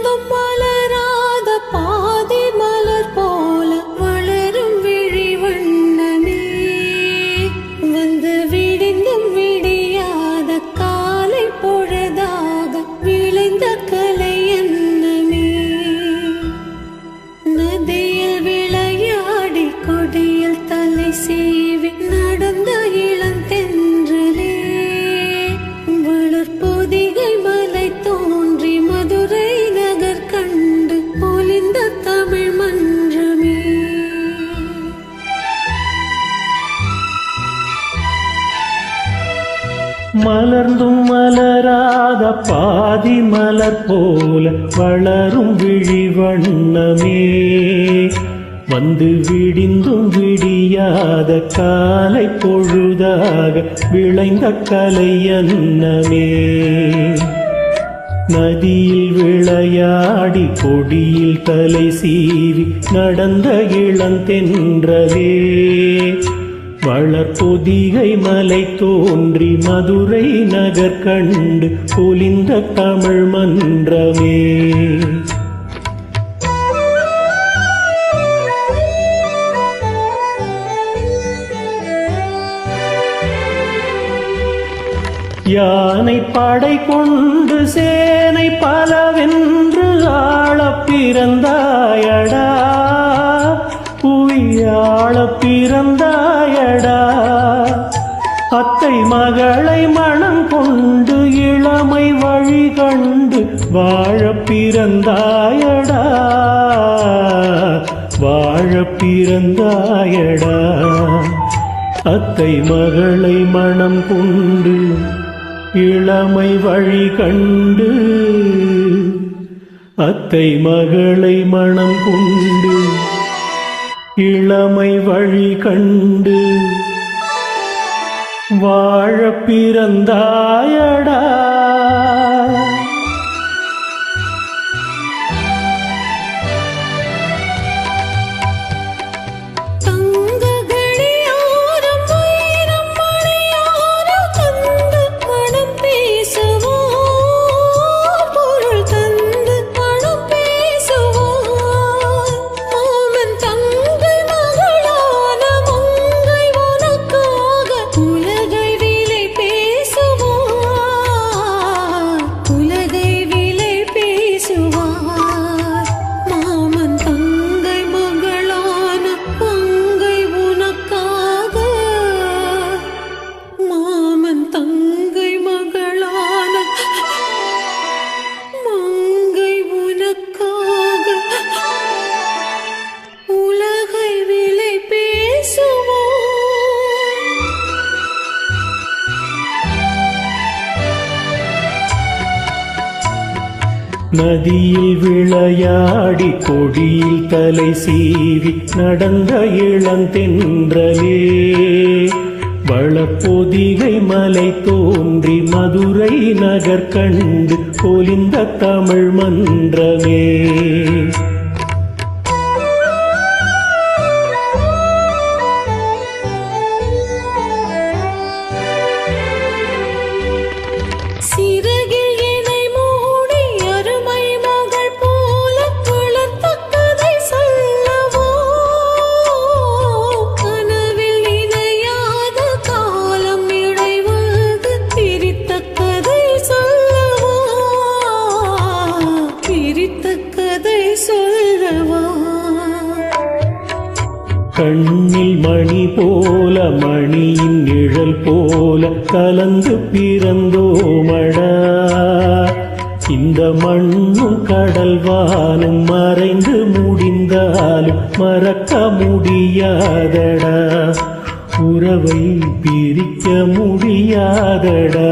மலர்ந்தும் மலராத பாதி மலர் போல வளரும் விழி வண்ணமே, வந்து விடிந்தும் விடியாத காலை பொழுதாக விளைந்த கலை எண்ணமே. நதியில் விளையாடி கொடியில் தலை சீவி நடந்த இளந்தென்றலே, வளர்பொதிகை மலை தோன்றி மதுரை நகர் கண்டு பொலிந்த தமிழ் மன்றமே. மலர்ந்தும் மலராத பாதி மலர் போல வளரும் விழி வண்ணமே, வந்து விடிந்தும் விடியாத காலை பொழுதாக விளைந்த கலை அன்னமே. நதியில் விளையாடி கொடியில் தலை சீவி நடந்த இளந்தென்றலே, வளர்பொதிகை மலை தோன்றி மதுரை நகர் கண்டு பொலிந்த தமிழ் மன்றமே. யானை படை கொண்டு சேனை பலவென்று ஆளப் பிறந்தாயடா, புவியாளப் பிறந்தாயடா. அத்தை மகளை மனம் கொண்டு இளமை வழி கண்டு வாழப் பிறந்தாயடா, வாழப் பிறந்தாயடா. அத்தை மகளை மனம் கொண்டு இளமை வழி கண்டு, அத்தை மகளை மனம் கொண்டு இளமை வழி கண்டு வாழப் பிறந்தாயடா. நதியில் விளையாடி கொடியில் தலை சீவி நடந்த இளந்தென்றலே, வளர்பொதிகை மலை தோன்றி மதுரை நகர் கண்டு பொலிந்த தமிழ் மன்றமே. கண்ணில் மணி போல மணியின் நிழல் போல கலந்து பிறந்தோமடா, இந்த மண்ணும் கடல் வானும் மறைந்து முடிந்தாலும் மறக்க முடியாதடா, உறவை பிரிக்க முடியாதடா.